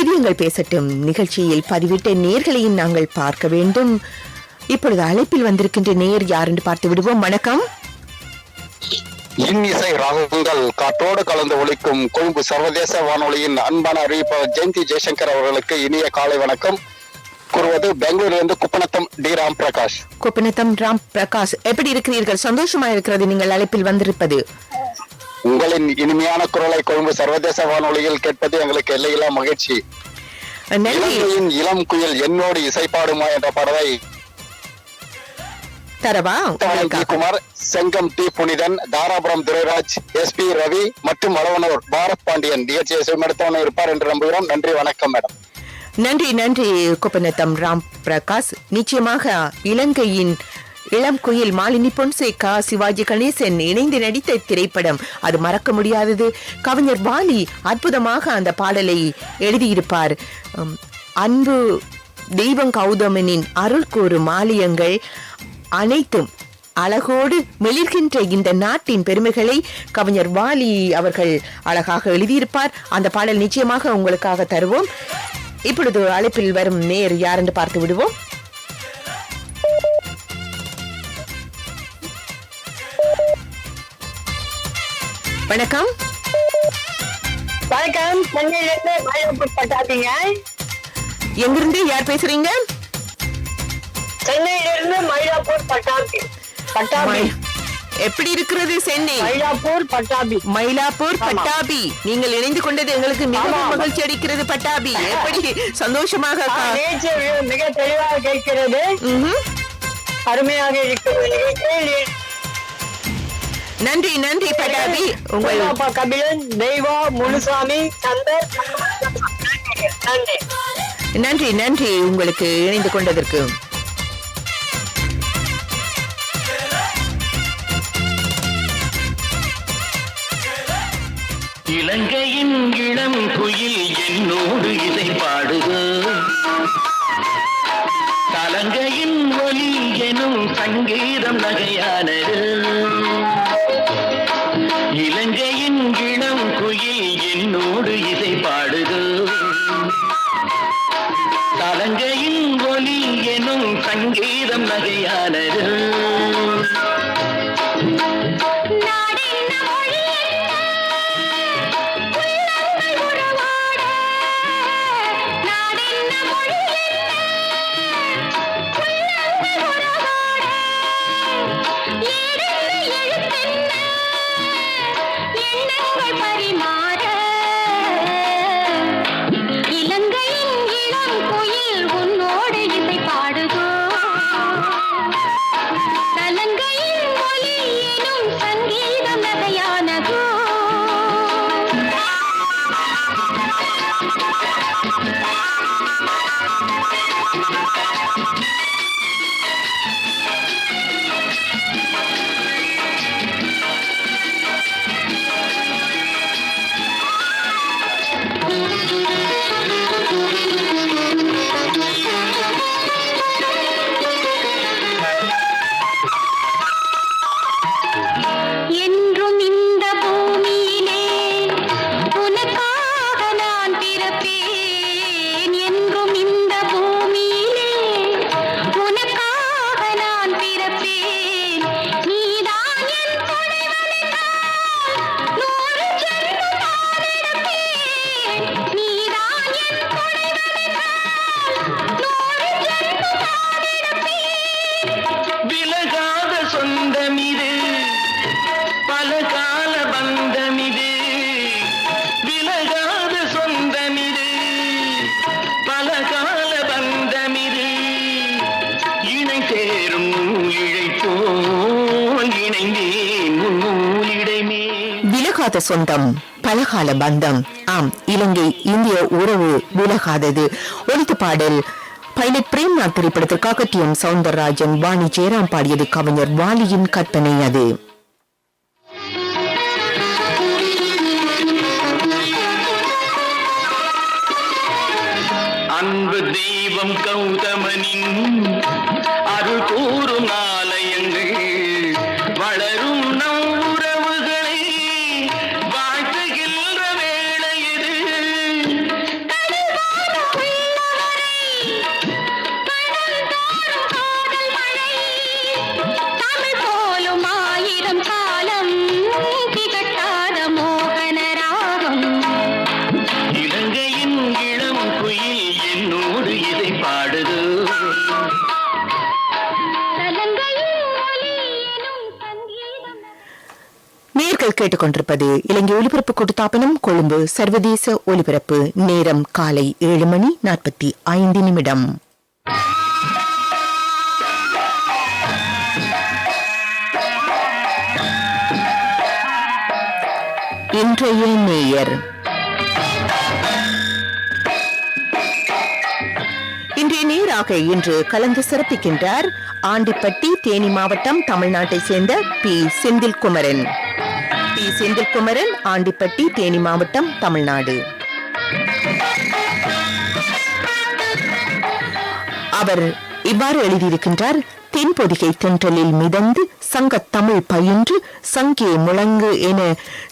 இதயங்கள் பேசட்டும் நிகழ்ச்சியில் பதிவிட்ட நேர்களையும் நாங்கள் பார்க்க வேண்டும். இப்பொழுது அழைப்பில் வந்திருக்கின்ற நேர் யார் என்று பார்த்து விடுவோம். வணக்கம். இன்னிசை ராகங்கள் காற்றோடு கலந்து ஒலிக்கும் கொழும்பு சர்வதேச வானொலியின் அன்பான அறிவிப்பாளர் ஜெயந்தி ஜெய்சங்கர் அவர்களுக்கு இனிய காலை வணக்கம் கூறுவது பெங்களூரிலிருந்து குப்பநத்தம் டி ராம் பிரகாஷ். குப்பநத்தம் ராம் பிரகாஷ், எப்படி இருக்கிறீர்கள்? சந்தோஷமா இருக்கிறது நீங்கள் அழைப்பில் வந்திருப்பது. உங்களின் இனிமையான குரலை கொழும்பு சர்வதேச வானொலியில் கேட்பது எங்களுக்கு எல்லையில்லா மகிழ்ச்சி. இலங்கையின் இளம் குயில் என்னோடு இசைப்பாடுமா என்ற பாடலை தரவா குமார், செங்கம் டி புனிதன், தாராபுரம் துரைராஜ், SP ரவி மற்றும் வளவனூர் பாரத் பாண்டியன் நிகழ்ச்சியை செவிமடுத்தவன் இருப்பார் என்று நம்புகிறோம். நன்றி, வணக்கம் மேடம். நன்றி நன்றி குப்பநத்தம் ராம் பிரகாஷ். நிச்சயமாக இலங்கையின் இளம் குயில் மாலினி பொன்சேகா, சிவாஜி கணேசன் இணைந்து நடித்த திரைப்படம், அது மறக்க முடியாதது. கவிஞர் வாலி அற்புதமாக அந்த பாடலை எழுதியிருப்பார். அன்பு தெய்வம் கௌதமனின் அருள் கூறும் ஆலயங்கள் அனைத்தும் அழகோடு மெளிர்கின்ற இந்த நாட்டின் பெருமைகளை கவிஞர் வாலி அவர்கள் அழகாக எழுதியிருப்பார். அந்த பாடல் நிச்சயமாக உங்களுக்காக தருவோம். இப்பொழுது அழைப்பில் வரும் நேர் யார் என்று பார்த்து விடுவோம். வணக்கம். வணக்கம். சென்னையிலிருந்து மயிலாப்பூர் பட்டாபிங்க. எங்கிருந்து யார் பேசுறீங்க? சென்னையிலிருந்து மயிலாப்பூர் பட்டாபி. எப்படி இருக்கிறது சென்னை? மயிலாப்பூர் பட்டாபி. மயிலாப்பூர் பட்டாபி. நீங்கள் இணைந்து கொண்டது எங்களுக்கு மிகவும் மகிழ்ச்சி அளிக்கிறது. பட்டாபி எப்படி சந்தோஷமாக மிக தெளிவாக கேட்கிறது. அருமையாக இருக்கிறது. நன்றி நன்றி பட்டாபி. உங்கள் கபிலன், தெய்வா, முனுசாமி, சந்தர், நன்றி நன்றி நன்றி உங்களுக்கு இணைந்து கொண்டதற்கு. இலங்கையின் இளம் குயில் என்னோடு இசை பாடுது கலங்கையின் ஒலி எனும் சங்கீதம் நகையானது இலங்கையின் இளம் குயில் என்னோடு இசை பாடுது கலங்கையின் ஒலி எனும் சங்கீதம் நகையானது விலகாத சொந்தம் பலகால பந்தம். ஆம், இலங்கை இந்திய உறவு விலகாதது. ஒலித்து பாடல் பைலட் பிரேம்நாத் திரைப்படத்திற்காக டி எம் சவுந்தரராஜன், வாணி ஜெயராம் பாடியது. கவிஞர் வாலியின் கற்பனை அது. அன்பு தெய்வம் கௌதமனின் அருள் கூறும் ஆலயங்கள் வளரும் நம் உறவுகளை வாழ்த்துகின்ற வேளை இது. தமிழ் போலும் ஆயிரம் காலம் திகட்டாத மோகன ராகம். இலங்கையின் இளம் குயில் என்னோடு இதை பாடுது. நேர்கள் கேட்டுக்கொண்டிருப்பது இலங்கை ஒலிபரப்பு கூட்டுத்தாபனம் கொழும்பு சர்வதேச ஒலிபரப்பு. நேரம் காலை 7:45. இன்றைய நேயர். இன்றைய நேராக இன்று கலந்து சிறப்பிக்கின்றார் ஆண்டிப்பட்டி, தேனி மாவட்டம், தமிழ்நாட்டை சேர்ந்த பி செந்தில்குமரன். பி செந்தில்குமரன், ஆண்டிப்பட்டி, தேனி மாவட்டம், தமிழ்நாடு. அவர் இவ்வாறு எழுதியிருக்கின்றார். தென்பொதிகை தென்றலில் மிதந்து சங்கத் தமிழ் பயின்று சங்கே முழங்கு என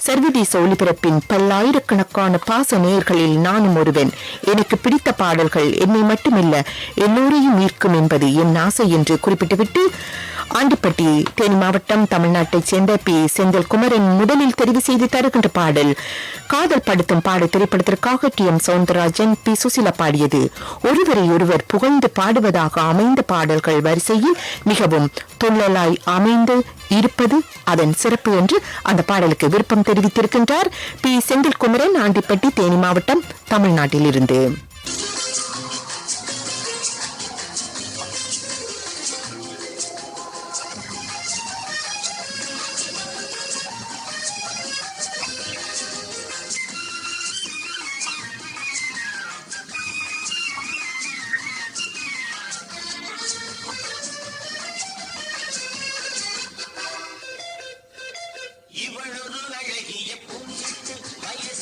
சர்வதேச ஒலிபரப்பின் பல்லாயிரக்கணக்கான பாச நேயர்களில் நானும் ஒருவன். எனக்கு பிடித்த பாடல்கள் என்னை மட்டுமில்ல எல்லோரையும் ஈர்க்கும் என்பது என் ஆசை என்று குறிப்பிட்டுவிட்டு ஆண்டிப்பட்டி, தேனி மாவட்டம், தமிழ்நாட்டைச் சேர்ந்த பி செந்தில்குமரன் முதலில் தெரிவு செய்து தருகின்ற பாடல் காதல் படுத்தும் பாட திரைப்படத்திற்காக T M Soundararajan, P Susheela பாடியது. ஒருவரை ஒருவர் புகழ்ந்து பாடுவதாக அமைந்த பாடல்கள் வரிசையில் மிகவும் துள்ளலாய் அமைந்து இருப்பது அதன் சிறப்பு என்று அந்த பாடலுக்கு விருப்பம் தெரிவித்திருக்கின்றார் பி செந்தில்குமரன், ஆண்டிப்பட்டி, தேனி மாவட்டம், தமிழ்நாட்டில் இருந்து. இவளொரு அழகிய பூஞ்சிட்டு வயசு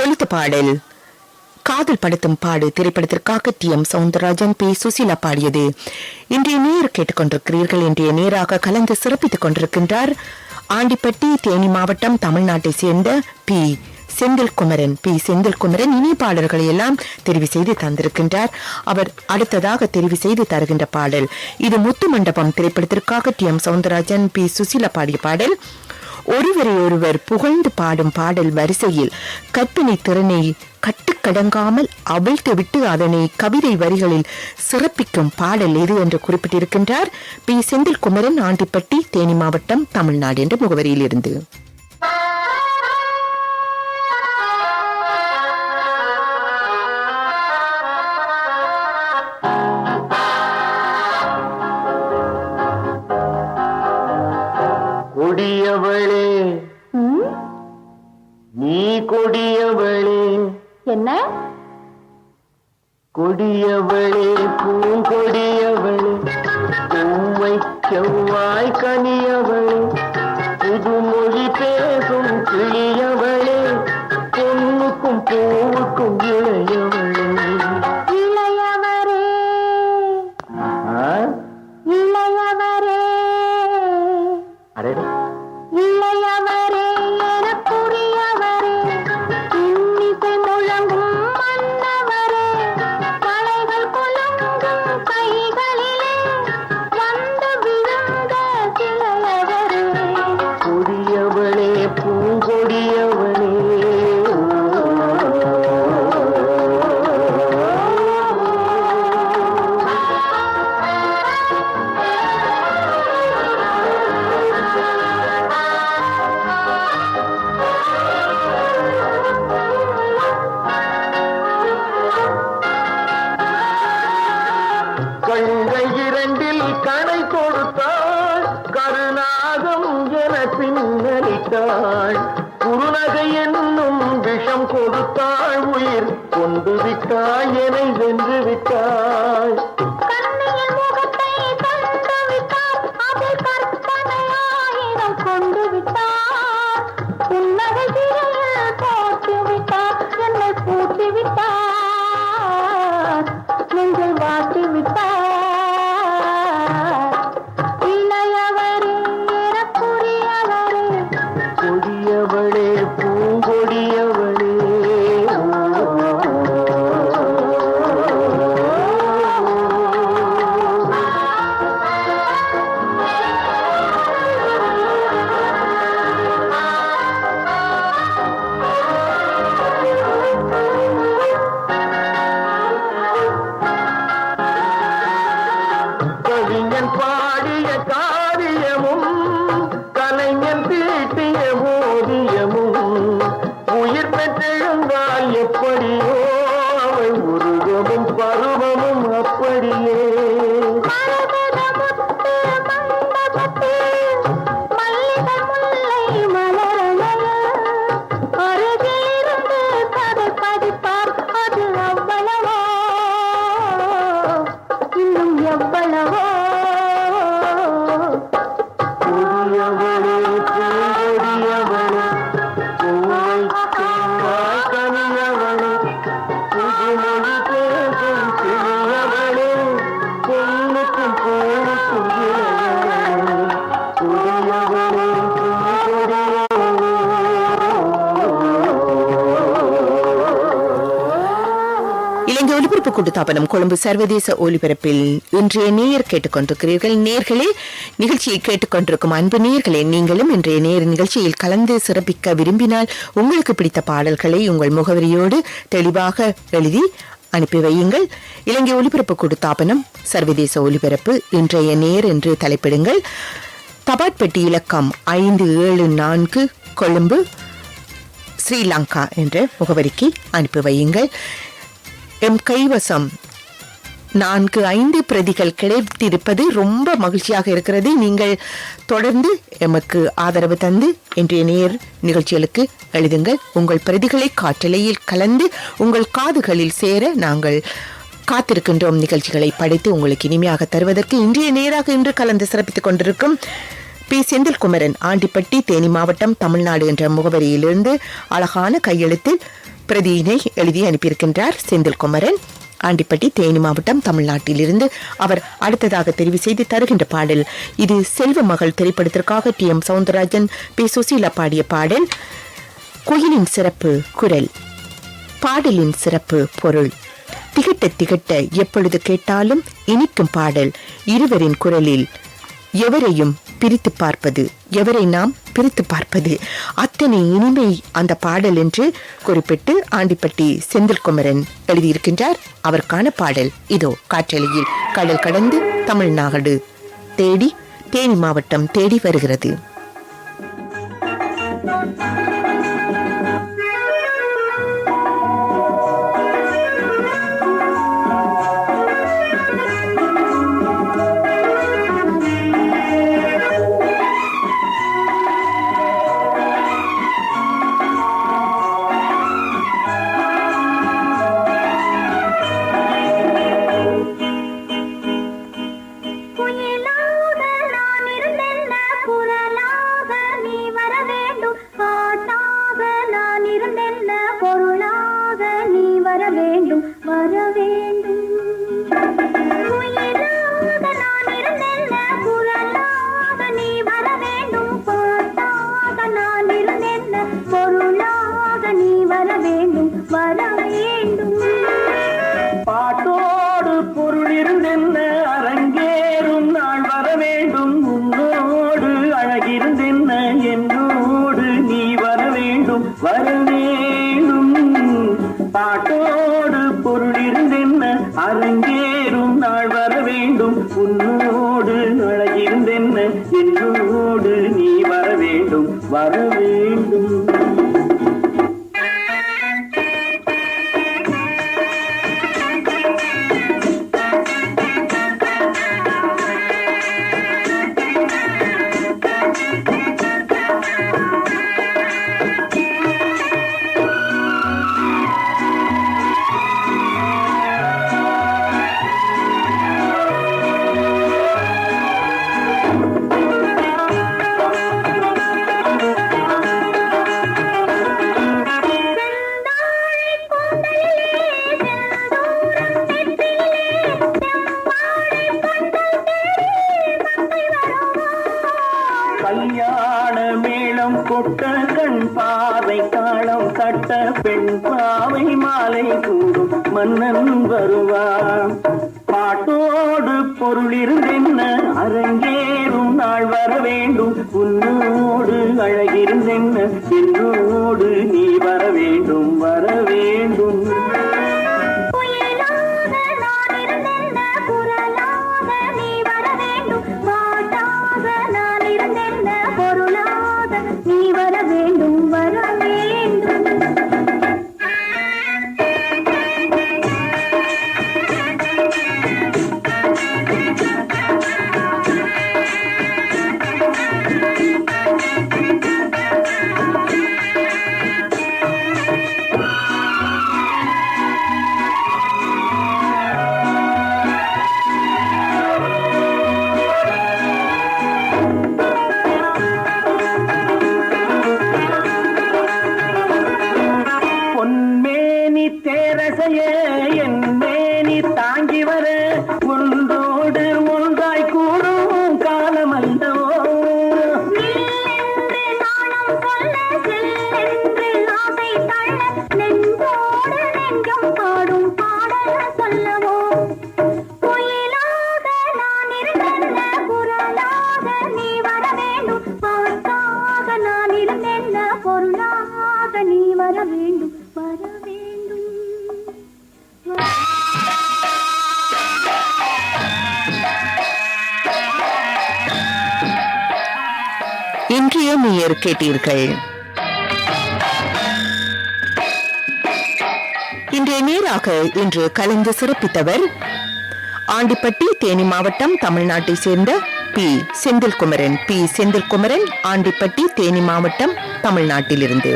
ஒலித்த பாடல் காதல் படுத்தும் பாடு திரைப்படத்திற்காக டி.எம். சவுந்தரராஜன், பி. சுசீலா பாடியது. இன்றைய நேர் கேட்டுக்கொண்டிருக்கிறீர்கள். இன்றைய நேராக கலந்து சிறப்பித்துக் கொண்டிருக்கின்றார் ஆண்டிப்பட்டி, தேனி மாவட்டம், தமிழ்நாட்டை சேர்ந்த பி. செந்தில்குமரன் இனிய பாடல்களை எல்லாம் தெரிவு செய்து தந்திருக்கின்றார். அவர் அடுத்ததாக தெரிவு செய்து தருகின்ற பாடல் இது முத்து மண்டபம் திரைப்படத்திற்காக டி.எம். சவுந்தரராஜன், பி. சுசீலா பாடிய பாடல். ஒருவரை ஒருவர் புகழ்ந்து பாடும் பாடல் வரிசையில் கற்பனை திறனை கட்டுக்கடங்காமல் அவிழ்த்துவிட்டு அதனை கவிதை வரிகளில் சிறப்பிக்கும் பாடல் எது என்று குறிப்பிட்டிருக்கின்றார் பி. செந்தில்குமரன், ஆண்டிப்பட்டி, தேனி மாவட்டம், தமிழ்நாடு என்ற முகவரியில் இருந்து. கொடியவளே நீ கொடியவளே என்ன கொடியவளே பூங்கொடியவளே பூவை செவ்வாய் கனியவளே புதுமொழி பேசும் கிளியவளே பொண்ணுக்கும் பூவுக்கும் இளையவளே இளையவரே இளையவரே அடே இளையவரே எனக்குரியவரே இன்னிசை முழங்கும் மன்னவரே கலைகள் குலுங்கும் கைகளிலே வந்து விழுந்த சிலையவரே கொடியவளே பூங்கொடியவளே கண்கள் இரண்டில் கணை கொடுத்தாள் கருநாகம் என பின்னலிட்டாள் குறுநகை என்னும் விஷம் கொடுத்தாள் உயிர் கொண்டு விட்டாள் என்னை வென்று விட்டாள் கண்ணியின் முகத்தை தந்து விட்டார் அதில் கற்பனையாயிரம் கொண்டு விட்டார் புன்னகை திரையில் போட்டு விட்டார் என்னை பூட்டி விட்டார் நெஞ்சில் வாட்டி விட்டார் இளையவரே எனக்குரியவரே கொடியவளே பூங்கொடியவளே கவிஞன் பாடிய காவியமும் கலைஞன் தீட்டிய ஓவியமும் உயிர் பெற்றெழுந்தால் எப்படியோ அவள் உருவமும் பருவமும் அப்படியே மல்லிகை முல்லை மலரணைய அருகிலிருந்து கதை படிப்பார் அது அவ்வளவோ இன்னும் எவ்வளவோ கொடியவளே பூங்கொடியவளே பூவை செவ்வாய் கனியவளே புதுமொழி பேசும் கிளியவளே பொண்ணுக்கும் பூவுக்கும் இளையவளே கொடியவளே இலங்கை ஒலிபரப்பு கூட்டுத்தாபனம் கொழும்பு சர்வதேச ஒலிபரப்பில் இன்றைய நேர் கேட்டுக்கொண்டிருக்கிறீர்கள். நேர்களே, நிகழ்ச்சியை கேட்டுக்கொண்டிருக்கும் அன்பு நேர்களே, நீங்களும் இன்றைய நேர் நிகழ்ச்சியில் கலந்து சிறப்பிக்க விரும்பினால் உங்களுக்கு பிடித்த பாடல்களை உங்கள் முகவரியோடு தெளிவாக எழுதி அனுப்பி வையுங்கள். இலங்கை ஒலிபரப்பு கூட்டுத்தாபனம் சர்வதேச ஒலிபரப்பு இன்றைய நேர் என்று தலைப்பிடுங்கள். தபாட்பெட்டி இலக்கம் 574 கொழும்பு ஸ்ரீலங்கா என்ற முகவரிக்கு அனுப்பி வையுங்கள். எம் கைவசம் 4-5 பிரதிகள் கிடைத்திருப்பது ரொம்ப மகிழ்ச்சியாக இருக்கிறது. நீங்கள் தொடர்ந்து எமக்கு ஆதரவு தந்து இன்றைய நேர் நிகழ்ச்சிகளுக்கு எழுதுங்கள். உங்கள் பிரதிகளை காற்றலையில் கலந்து உங்கள் காதுகளில் சேர நாங்கள் காத்திருக்கின்றோம். நிகழ்ச்சிகளை படைத்து உங்களுக்கு இனிமையாக தருவதற்கு இன்றைய நேராக இன்று கலந்து சிறப்பித்துக் கொண்டிருக்கும் பி. செந்தில்குமரன், ஆண்டிப்பட்டி, தேனி மாவட்டம், தமிழ்நாடு என்ற முகவரியிலிருந்து அழகான கையெழுத்தில் பிரதியினை எழுதி அனுப்பியிருக்கின்றார் செந்தில்குமரன், ஆண்டிப்பட்டி, தேனி மாவட்டம், தமிழ்நாட்டிலிருந்து. அவர் அடுத்ததாக தெரிவு செய்து தருகின்ற பாடல் இது செல்வ மகள் திரைப்படத்திற்காக TM சவுந்தரராஜன், P. சுசீலா பாடிய பாடல். குயிலின் சிறப்பு குரல், பாடலின் சிறப்பு பொருள். திகட்ட திகட்ட எப்பொழுது கேட்டாலும் இனிக்கும் பாடல். இருவரின் குரலில் எவரையும் பிரித்து பார்ப்பது, எவரை நாம் பிரித்து பார்ப்பது, அத்தனை இனிமை அந்த பாடல் என்று குறிப்பிட்டு ஆண்டிப்பட்டி செந்தில்குமரன் எழுதியிருக்கின்றார். அவருக்கான பாடல் இதோ காற்றலையில் கடல் கடந்து தமிழ்நாடு தேடி, தேனி மாவட்டம் தேடி வருகிறது. பாட்டோடு பொருள் இருந்தென்ன அரங்கேறும் நாள் வர வேண்டும். உன்னோடு அழகிருந்தென்ன என்னோடு நீ வர வேண்டும், வர வேண்டும். பாட்டோடு பொருள் இருந்தென்ன அரங்கேறும் நாள் வர வேண்டும். உன்னோடு அழகிருந்தென்ன என்னோடு நீ வர வேண்டும், வர வேண்டும். கல்யாண மேளம் கொட்ட கண் பாவை காலம் கட்ட பெண் பாவை மாலை கூடும் மன்னன் வருவார். பாட்டோடு பொருள் இருந்தென்ன அரங்கேறும் நாள் வர வேண்டும். உன்னோடு அழகிருந்தென்ன என்னோடு நீ வர வேண்டும், வர வேண்டும். என் மேனி தாங்கி வர ஒன்றோடு ஒன்றாய் கூடும் காலமல்லவோ. இன்றைய நேயர் கேட்டீர்கள். இன்றைய நேராக இன்று கலந்து சிறப்பித்தவர் ஆண்டிப்பட்டி, தேனி மாவட்டம், தமிழ்நாட்டை சேர்ந்த P. செந்தில்குமரன். P. செந்தில்குமரன், ஆண்டிப்பட்டி, தேனி மாவட்டம், தமிழ்நாட்டிலிருந்து.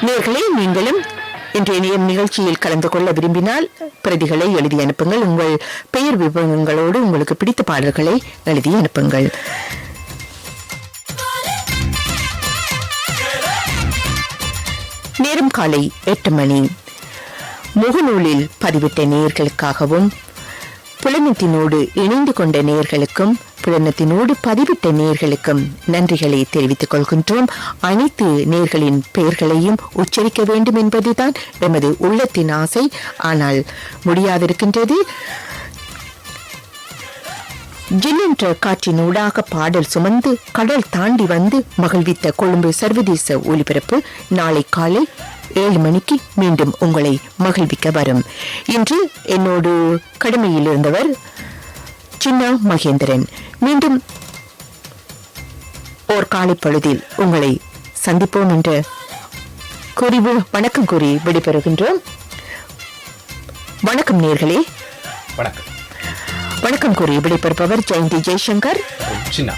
நேயர்களே, நீங்களும் இன்றைய நிகழ்ச்சியில் கலந்து கொள்ள விரும்பினால் பிரதிகளை எழுதி அனுப்புங்கள். உங்கள் பெயர் விவரங்களோடு உங்களுக்கு பிடித்த பாடல்களை எழுதி அனுப்புங்கள். நேரம் காலை 8 மணி. முகநூலில் பதிவிட்ட நேயர்களுக்காகவும் புலனத்தினோடு இணைந்து கொண்ட நேயர்களுக்கும் புலனத்தினோடு பதிவிட்ட நேயர்களுக்கும் நன்றிகளை தெரிவித்துக் கொள்கின்றோம். அனைத்து நேயர்களின் பெயர்களையும் உச்சரிக்க வேண்டும் என்பதுதான் எமது உள்ளத்தின் ஆசை. ஆனால் முடியாதிருக்கின்றது. ஜில்லென்ற காற்றினூடாக பாடல் சுமந்து கடல் தாண்டி வந்து மகிழ்வித்த கொழும்பு சர்வதேச ஒலிபரப்பு நாளை காலை 7 மணிக்கு மீண்டும் உங்களை மகிழ்விக்க வரும். இன்று என்னோடு கடமையில் இருந்தவர் சின்னா மகேந்திரன். மீண்டும் ஓர் காலை பொழுதில் உங்களை சந்திப்போம் என்ற வணக்கம் கூறி விடைபெறுகின்றோம். வணக்கம் நேர்களே. வணக்கம். வணக்கம் கூறி விடைபெறுப்பவர் ஜெயந்தி ஜெய்சங்கர். சின்னா.